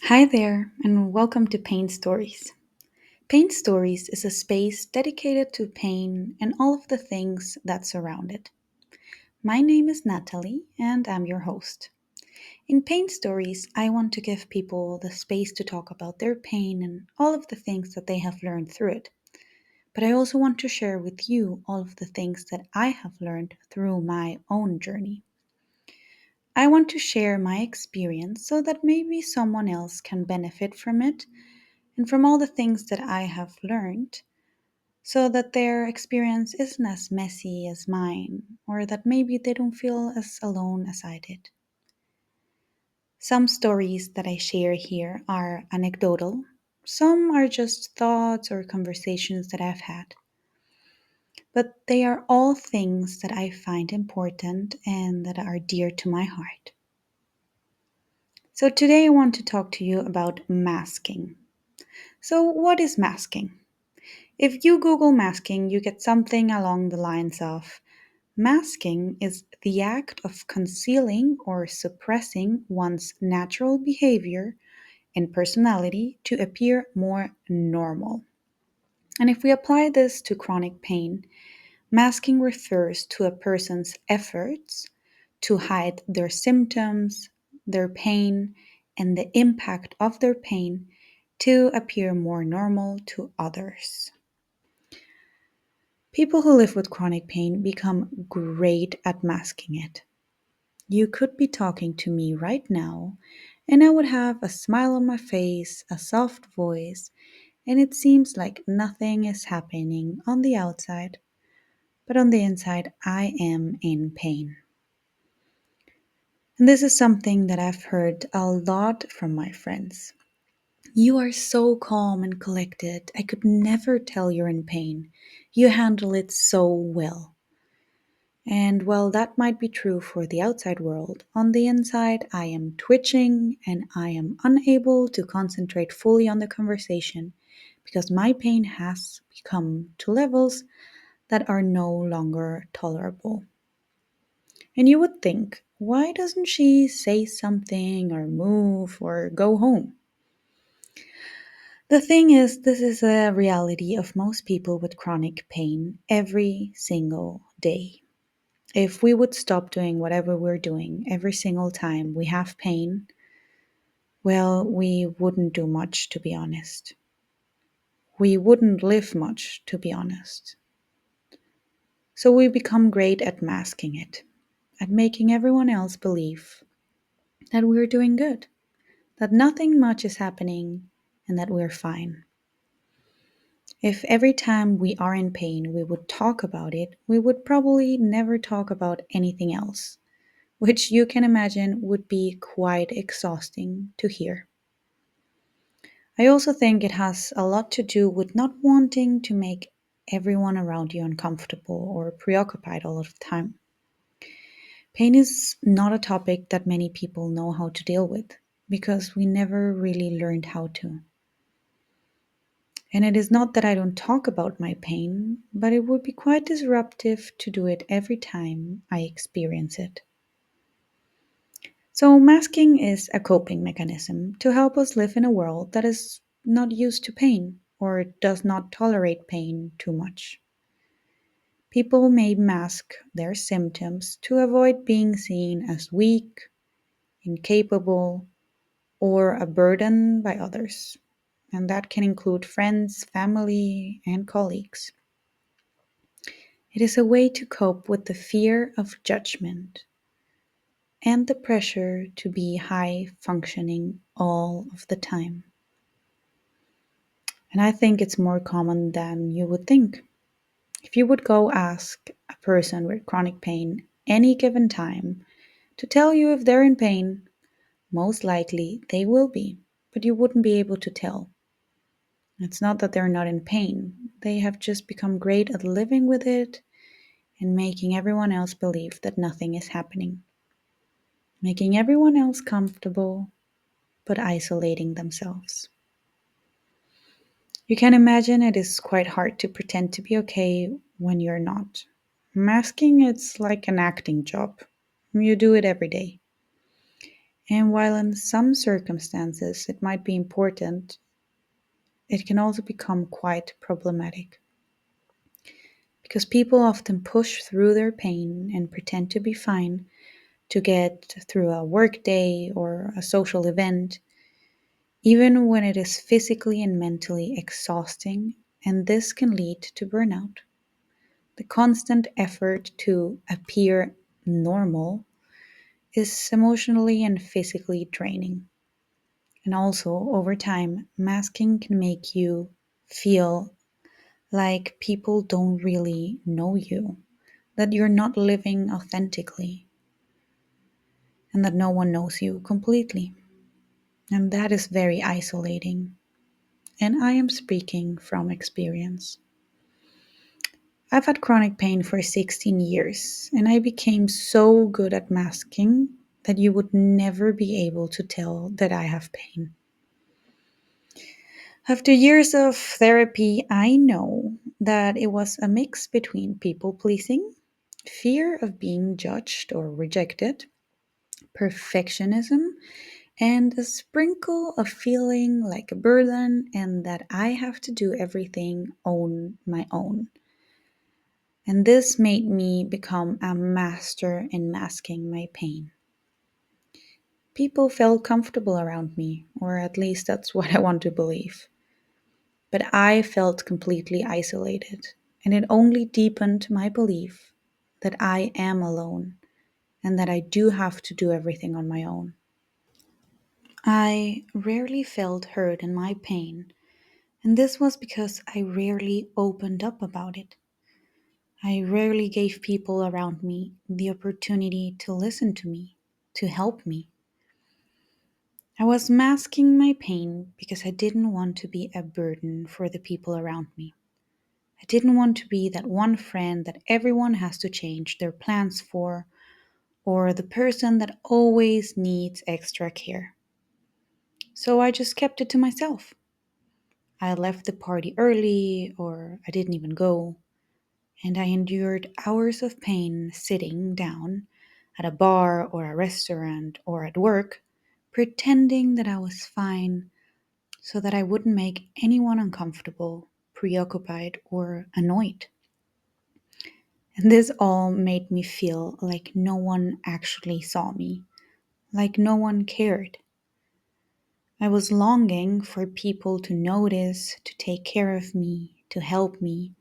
Hi there, and welcome to Pain Stories. Pain Stories is a space dedicated to pain and all of the things that surround it. My name is Natalie, and I'm your host. In Pain Stories, I want to give people the space to talk about their pain and all of the things that they have learned through it. But I also want to share with you all of the things that I have learned through my own journey. I want to share my experience so that maybe someone else can benefit from it and from all the things that I have learned, so that their experience isn't as messy as mine, or that maybe they don't feel as alone as I did. Some stories that I share here are anecdotal, some are just thoughts or conversations that I've had, but they are all things that I find important and that are dear to my heart. So today I want to talk to you about masking. So, what is masking? If you Google masking, you get something along the lines of masking is the act of concealing or suppressing one's natural behavior and personality to appear more normal. And if we apply this to chronic pain, masking refers to a person's efforts to hide their symptoms, their pain, and the impact of their pain to appear more normal to others. People who live with chronic pain become great at masking it. You could be talking to me right now, and I would have a smile on my face, a soft voice, and it seems like nothing is happening on the outside, but on the inside, I am in pain. And this is something that I've heard a lot from my friends. You are so calm and collected. I could never tell you're in pain. You handle it so well. And while that might be true for the outside world, on the inside I am twitching and I am unable to concentrate fully on the conversation because my pain has become to levels that are no longer tolerable. And you would think, why doesn't she say something or move or go home? The thing is, this is a reality of most people with chronic pain every single day. If we would stop doing whatever we're doing every single time we have pain, well, we wouldn't do much, to be honest. We wouldn't live much, to be honest. So we become great at masking it, at making everyone else believe that we're doing good, that nothing much is happening, and that we're fine. If every time we are in pain we would talk about it, we would probably never talk about anything else, which you can imagine would be quite exhausting to hear. I also think it has a lot to do with not wanting to make everyone around you uncomfortable or preoccupied all of the time. Pain is not a topic that many people know how to deal with because we never really learned how to. And it is not that I don't talk about my pain, but it would be quite disruptive to do it every time I experience it. So, masking is a coping mechanism to help us live in a world that is not used to pain or does not tolerate pain too much. People may mask their symptoms to avoid being seen as weak, incapable, or a burden by others. And that can include friends, family, and colleagues. It is a way to cope with the fear of judgment and the pressure to be high functioning all of the time. And I think it's more common than you would think. If you would go ask a person with chronic pain any given time to tell you if they're in pain, most likely they will be, but you wouldn't be able to tell. It's not that they're not in pain, they have just become great at living with it and making everyone else believe that nothing is happening, making everyone else comfortable but isolating themselves. You can imagine it is quite hard to pretend to be okay when you're not. Masking it's like an acting job. You do it every day. And while in some circumstances it might be important, it can also become quite problematic because people often push through their pain and pretend to be fine to get through a work day or a social event, even when it is physically and mentally exhausting, and this can lead to burnout. The constant effort to appear normal is emotionally and physically draining. And also, over time, masking can make you feel like people don't really know you, that you're not living authentically, and that no one knows you completely. And that is very isolating. And I am speaking from experience. I've had chronic pain for 16 years, and I became so good at masking that you would never be able to tell that I have pain. After years of therapy, I know that it was a mix between people pleasing, fear of being judged or rejected, perfectionism, and a sprinkle of feeling like a burden and that I have to do everything on my own. And this made me become a master in masking my pain. People felt comfortable around me, or at least that's what I want to believe. But I felt completely isolated, and it only deepened my belief that I am alone and that I do have to do everything on my own. I rarely felt heard in my pain, and this was because I rarely opened up about it. I rarely gave people around me the opportunity to listen to me, to help me. I was masking my pain because I didn't want to be a burden for the people around me. I didn't want to be that one friend that everyone has to change their plans for, or the person that always needs extra care. So I just kept it to myself. I left the party early, or I didn't even go, and I endured hours of pain sitting down at a bar or a restaurant or at work, pretending that I was fine so that I wouldn't make anyone uncomfortable, preoccupied, or annoyed. And this all made me feel like no one actually saw me, like no one cared. I was longing for people to notice, to take care of me, to help me,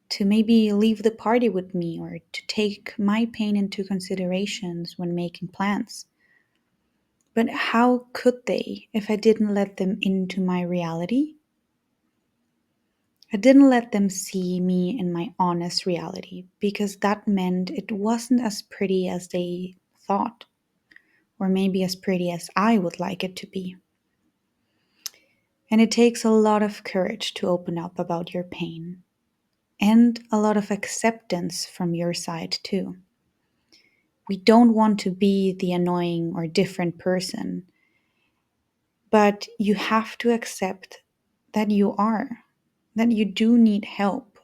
to maybe leave the party with me, or to take my pain into considerations when making plans. But how could they if I didn't let them into my reality? I didn't let them see me in my honest reality because that meant it wasn't as pretty as they thought, or maybe as pretty as I would like it to be. And it takes a lot of courage to open up about your pain, and a lot of acceptance from your side, too. We don't want to be the annoying or different person, but you have to accept that you are, that you do need help,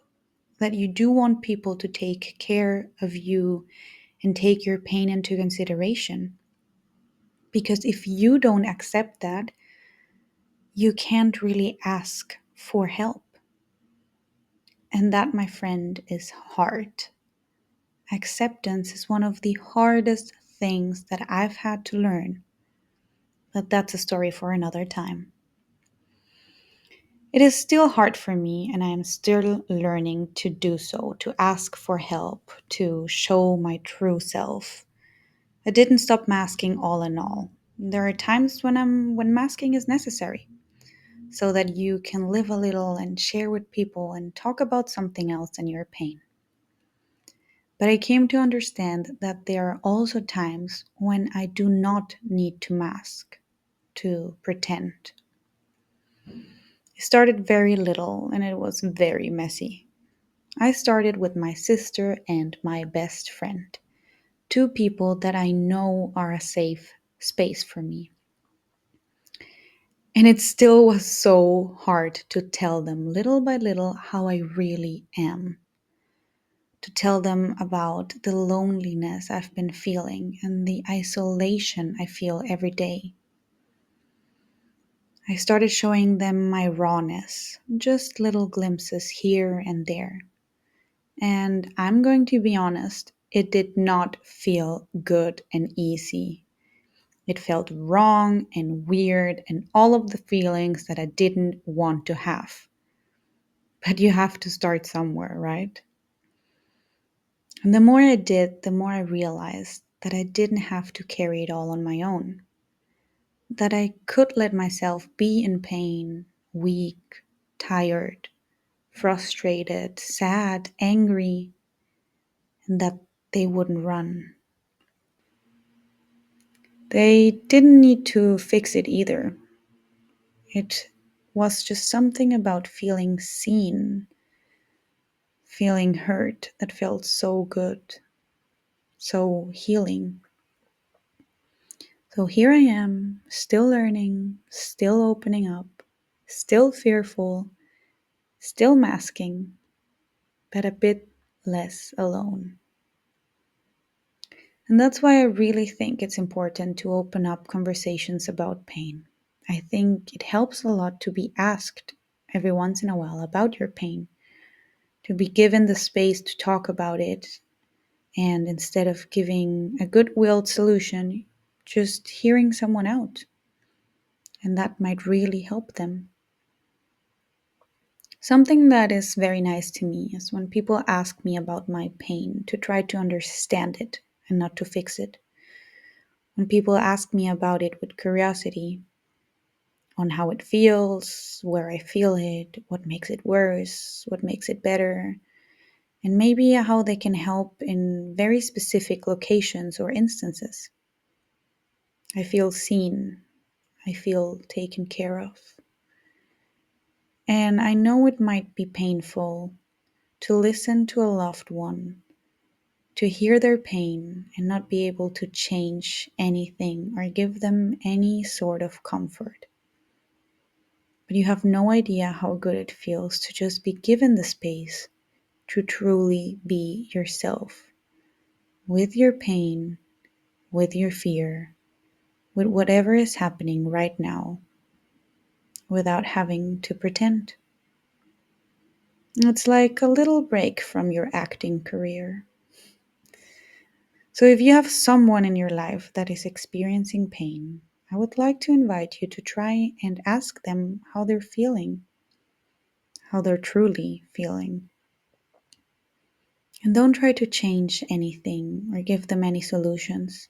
that you do want people to take care of you and take your pain into consideration. Because if you don't accept that, you can't really ask for help. And that, my friend, is hard. Acceptance is one of the hardest things that I've had to learn, but that's a story for another time. It is still hard for me, and I am still learning to do so, to ask for help, to show my true self. I didn't stop masking all in all. There are times when masking is necessary, so that you can live a little and share with people and talk about something else than your pain. But I came to understand that there are also times when I do not need to mask, to pretend. I started very little and it was very messy. I started with my sister and my best friend, two people that I know are a safe space for me. And it still was so hard to tell them little by little how I really am. to tell them about the loneliness I've been feeling and the isolation I feel every day. I started showing them my rawness, just little glimpses here and there. And I'm going to be honest, it did not feel good and easy. It felt wrong and weird and all of the feelings that I didn't want to have. But you have to start somewhere, right? And the more I did, the more I realized that I didn't have to carry it all on my own. That I could let myself be in pain, weak, tired, frustrated, sad, angry, and that they wouldn't run. They didn't need to fix it either. It was just something about feeling seen, feeling hurt that felt so good, so healing. So here I am, still learning, still opening up, still fearful, still masking, but a bit less alone. And that's why I really think it's important to open up conversations about pain. I think it helps a lot to be asked every once in a while about your pain, to be given the space to talk about it, and instead of giving a good willed solution, just hearing someone out. And that might really help them. Something that is very nice to me is when people ask me about my pain to try to understand it and not to fix it. When people ask me about it with curiosity on how it feels, where I feel it, what makes it worse, what makes it better, and maybe how they can help in very specific locations or instances. I feel seen, I feel taken care of. And I know it might be painful to listen to a loved one, to hear their pain and not be able to change anything or give them any sort of comfort. But you have no idea how good it feels to just be given the space to truly be yourself with your pain, with your fear, with whatever is happening right now without having to pretend. It's like a little break from your acting career. So, if you have someone in your life that is experiencing pain, I would like to invite you to try and ask them how they're feeling, how they're truly feeling. And don't try to change anything or give them any solutions.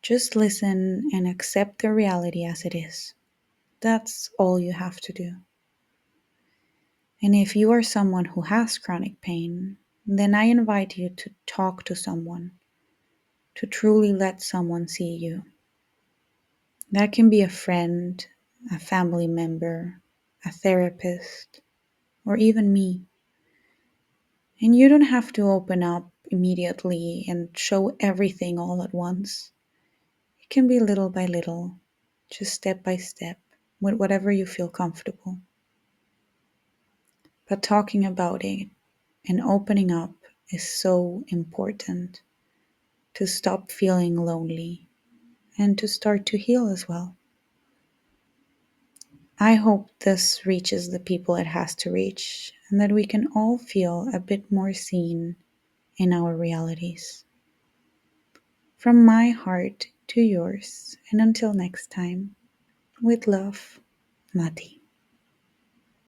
Just listen and accept their reality as it is. That's all you have to do. And if you are someone who has chronic pain, then I invite you to talk to someone, to truly let someone see you. That can be a friend, a family member, a therapist, or even me. And you don't have to open up immediately and show everything all at once. It can be little by little, just step by step, with whatever you feel comfortable. But talking about it and opening up is so important to stop feeling lonely and to start to heal as well. I hope this reaches the people it has to reach and that we can all feel a bit more seen in our realities. From my heart to yours, and until next time, with love, Mati.